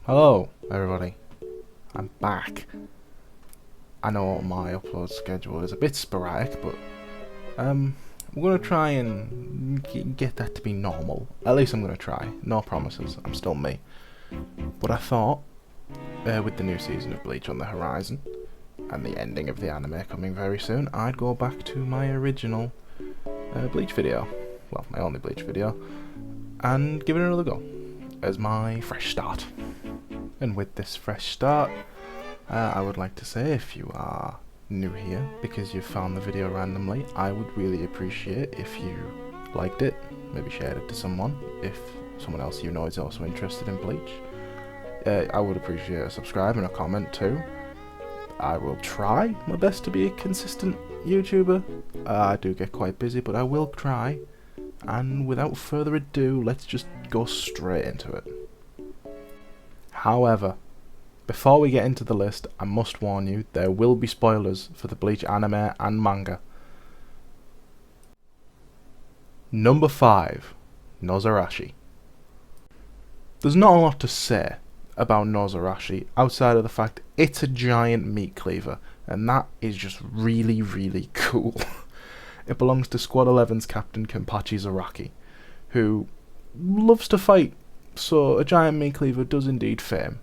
Hello, everybody. I'm back. I know my upload schedule is a bit sporadic, but I'm gonna try and get that to be normal. At least I'm gonna try. No promises. I'm still me. But I thought, with the new season of Bleach on the horizon and the ending of the anime coming very soon, I'd go back to my original Bleach video. Well, my only Bleach video, and give it another go as my fresh start. And with this fresh start, I would like to say, if you are new here because you found the video randomly, I would really appreciate if you liked it, maybe shared it to someone, if someone else you know is also interested in Bleach. I would appreciate a subscribe and a comment too. I will try my best to be a consistent YouTuber. I do get quite busy, but I will try. And without further ado, let's just go straight into it. However, before we get into the list, I must warn you, there will be spoilers for the Bleach anime and manga. Number 5. Nozarashi. There's not a lot to say about Nozarashi outside of the fact it's a giant meat cleaver, and that is just really, really cool. It belongs to Squad 11's captain Kenpachi Zaraki, who loves to fight, so a giant meat cleaver does indeed fame.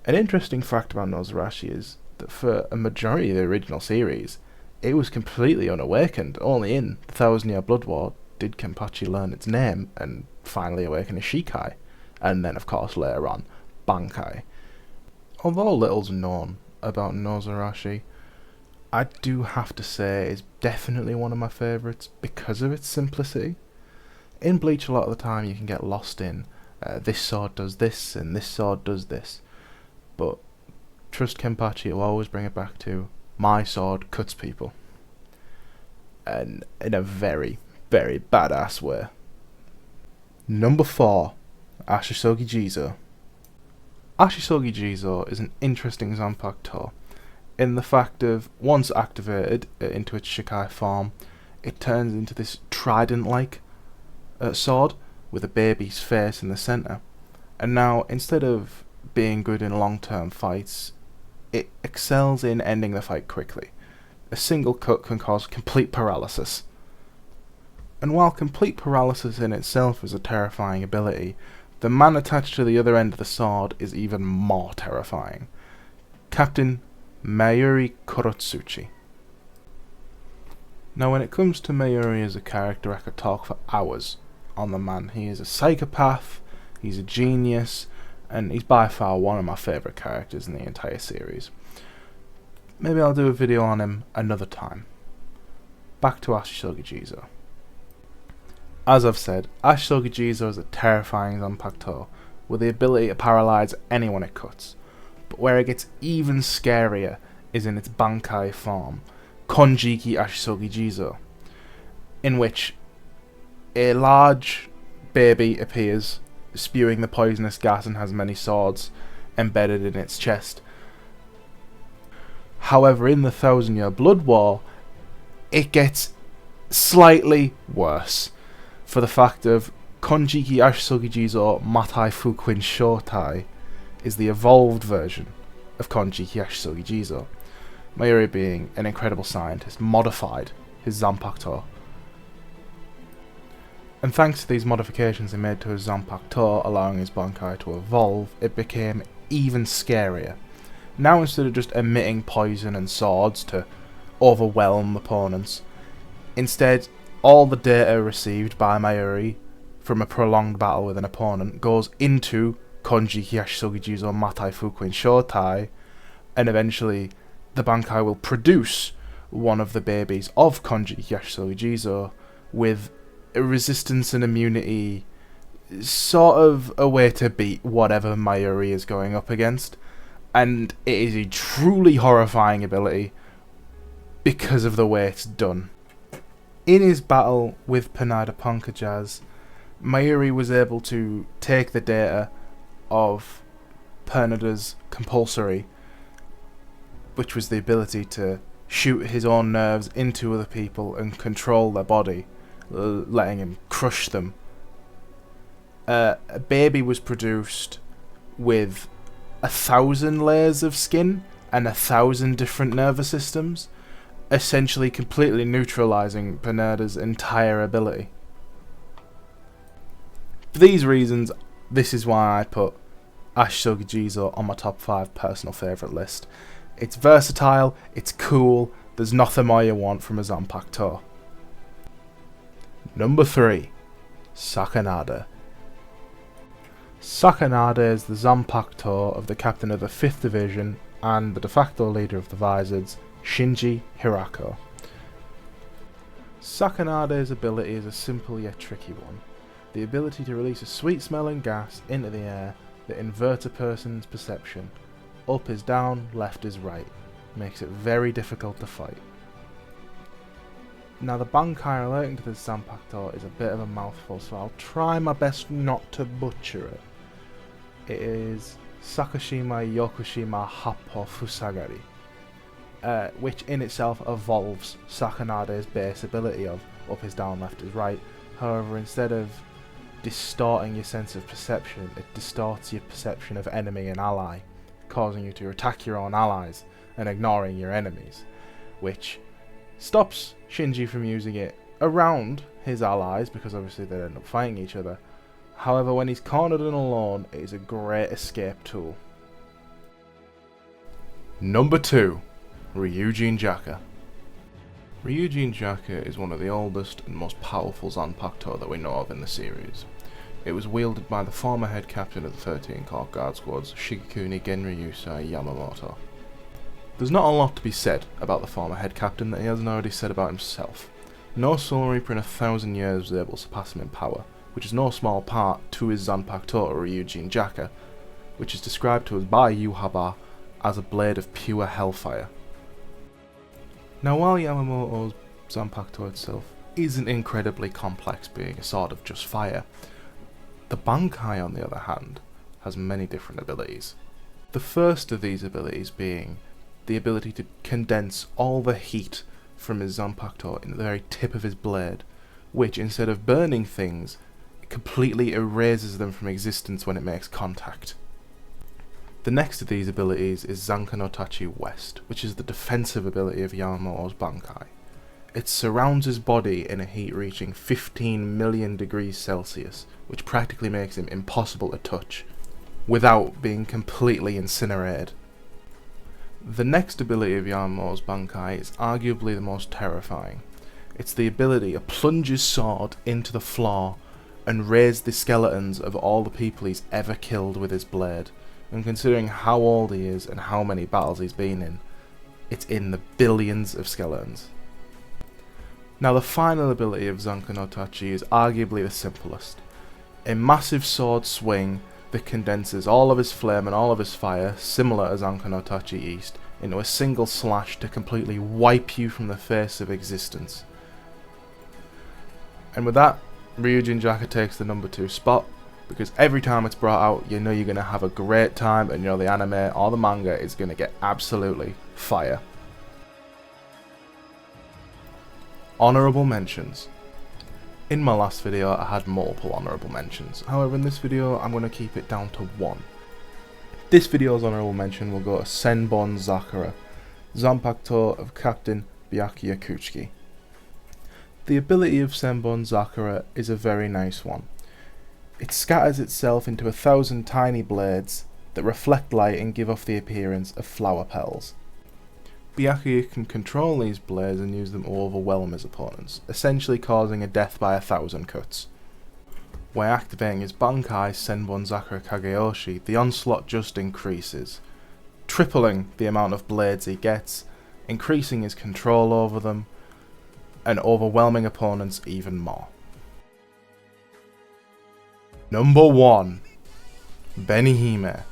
An interesting fact about Nozarashi is that for a majority of the original series, it was completely unawakened. Only in the Thousand Year Blood War did Kenpachi learn its name and finally awaken as Shikai, and then of course later on, Bankai. Although little's known about Nozarashi, I do have to say it's definitely one of my favourites because of its simplicity. In Bleach a lot of the time you can get lost in this sword does this and this sword does this, but trust Kenpachi will always bring it back to my sword cuts people, and in a very, very badass way. Number 4. Ashisogi Jizo. Ashisogi Jizo is an interesting Zanpakuto in the fact of, once activated into its Shikai form, it turns into this trident-like sword with a baby's face in the centre. And now, instead of being good in long-term fights, it excels in ending the fight quickly. A single cut can cause complete paralysis. And while complete paralysis in itself is a terrifying ability, the man attached to the other end of the sword is even more terrifying. Captain Mayuri Kurotsuchi. Now when it comes to Mayuri as a character, I could talk for hours on the man. He is a psychopath, he's a genius, and he's by far one of my favourite characters in the entire series. Maybe I'll do a video on him another time. Back to Ashisogi Jizo. As I've said, Ashisogi Jizo is a terrifying Zanpakuto with the ability to paralyse anyone it cuts. But where it gets even scarier is in its Bankai form, Konjiki Ashisogi Jizo, in which a large baby appears, spewing the poisonous gas, and has many swords embedded in its chest. However, in the Thousand Year Blood War, it gets slightly worse, for the fact of Konjiki Ashisogi Jizo Matai Fukuin Shotai is the evolved version of Konjiki Ashisogi Jizo. Mayuri, being an incredible scientist, modified his Zanpakuto. And thanks to these modifications he made to his Zanpakuto, allowing his Bankai to evolve, it became even scarier. Now, instead of just emitting poison and swords to overwhelm opponents, instead all the data received by Mayuri from a prolonged battle with an opponent goes into Konjiki Ashisogi Jizo Matai Fukuin Shotai, and eventually the Bankai will produce one of the babies of Konjiki Ashisogi Jizo with a resistance and immunity, sort of a way to beat whatever Mayuri is going up against, and it is a truly horrifying ability because of the way it's done. In his battle with Panada Pankajaz, Mayuri was able to take the data of Pernada's compulsory, which was the ability to shoot his own nerves into other people and control their body, letting him crush them. A baby was produced with 1,000 layers of skin and 1,000 different nervous systems, essentially completely neutralizing Pinada's entire ability. For these reasons, this is why I put Ashitogi Jizo on my top 5 personal favourite list. It's versatile, it's cool, there's nothing more you want from a Zanpakuto. Number 3. Sakanada. Sakanada is the Zanpakuto of the captain of the 5th Division and the de facto leader of the Vizards, Shinji Hirako. Sakanada's ability is a simple yet tricky one. The ability to release a sweet smelling gas into the air that inverts a person's perception. Up is down, left is right. Makes it very difficult to fight. Now the Bankai relating to this Zanpakuto is a bit of a mouthful, so I'll try my best not to butcher it. It is Sakashima Yokushima Happo Fusagari, which in itself evolves Sakanada's base ability of up is down, left is right. However, instead of distorting your sense of perception, it distorts your perception of enemy and ally, causing you to attack your own allies and ignoring your enemies, which stops Shinji from using it around his allies because obviously they end up fighting each other. However, when he's cornered and alone, it is a great escape tool. Number 2. Ryujin Jaka. Ryujin Jaka is one of the oldest and most powerful Zanpakuto that we know of in the series. It was wielded by the former head captain of the 13 Corps Guard Squads, Shigekuni Genryusai Yamamoto. There's not a lot to be said about the former head captain that he hasn't already said about himself. No Soul Reaper in 1,000 years was able to surpass him in power, which is no small part to his Zanpakuto Ryujin Jaka, which is described to us by Yuhaba as a blade of pure hellfire. Now while Yamamoto's Zanpakuto itself isn't incredibly complex, being a sword of just fire, the Bankai on the other hand has many different abilities. The first of these abilities being the ability to condense all the heat from his Zanpakuto in the very tip of his blade, which instead of burning things, completely erases them from existence when it makes contact. The next of these abilities is Zanka no Tachi West, which is the defensive ability of Yamamoto's Bankai. It surrounds his body in a heat reaching 15 million degrees Celsius, which practically makes him impossible to touch, without being completely incinerated. The next ability of Yamamoto's Bankai is arguably the most terrifying. It's the ability to plunge his sword into the floor and raise the skeletons of all the people he's ever killed with his blade. And considering how old he is and how many battles he's been in, it's in the billions of skeletons. Now the final ability of Zanka no Tachi is arguably the simplest. A massive sword swing that condenses all of his flame and all of his fire, similar to Zanka no Tachi East, into a single slash to completely wipe you from the face of existence. And with that, Ryujin Jaka takes the number 2 spot, because every time it's brought out, you know you're going to have a great time, and you know the anime or the manga is going to get absolutely fire. Honourable mentions. In my last video I had multiple honourable mentions, however in this video I'm going to keep it down to 1. This video's honourable mention will go to Senbon Zakura, Zanpakuto of Captain Byakuya Kuchiki. The ability of Senbon Zakura is a very nice one. It scatters itself into 1,000 tiny blades that reflect light and give off the appearance of flower petals. Byakuya can control these blades and use them to overwhelm his opponents, essentially causing a death by 1,000 cuts. By activating his Bankai Senbon Zakura Kageyoshi, the onslaught just increases, tripling the amount of blades he gets, increasing his control over them, and overwhelming opponents even more. Number 1. Benihime.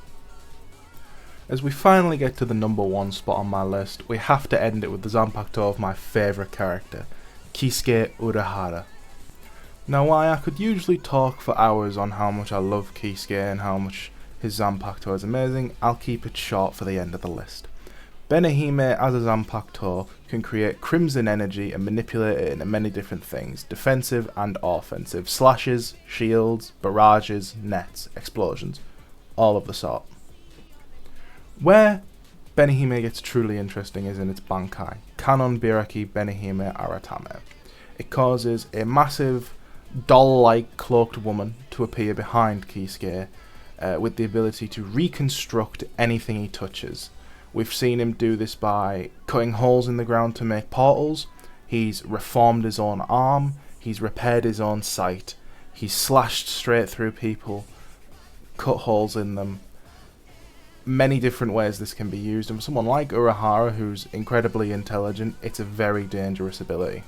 As we finally get to the number 1 spot on my list, we have to end it with the Zanpakuto of my favourite character, Kisuke Urahara. Now while I could usually talk for hours on how much I love Kisuke and how much his Zanpakuto is amazing, I'll keep it short for the end of the list. Benihime as a Zanpakuto can create crimson energy and manipulate it into many different things, defensive and offensive, slashes, shields, barrages, nets, explosions, all of the sort. Where Benihime gets truly interesting is in its Bankai, Kanon Biraki Benihime Aratame. It causes a massive doll-like cloaked woman to appear behind Kisuke with the ability to reconstruct anything he touches. We've seen him do this by cutting holes in the ground to make portals. He's reformed his own arm. He's repaired his own sight. He's slashed straight through people, cut holes in them. Many different ways this can be used, and for someone like Urahara, who's incredibly intelligent, it's a very dangerous ability.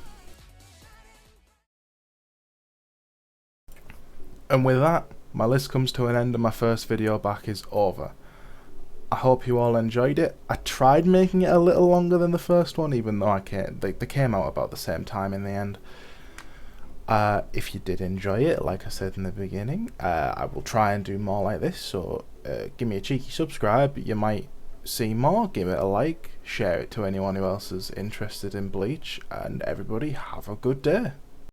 And with that, my list comes to an end and my first video back is over. I hope you all enjoyed it. I tried making it a little longer than the first one, even though they came out about the same time in the end. If you did enjoy it, like I said in the beginning, I will try and do more like this, so give me a cheeky subscribe, you might see more, give it a like, share it to anyone who else is interested in Bleach, and everybody have a good day.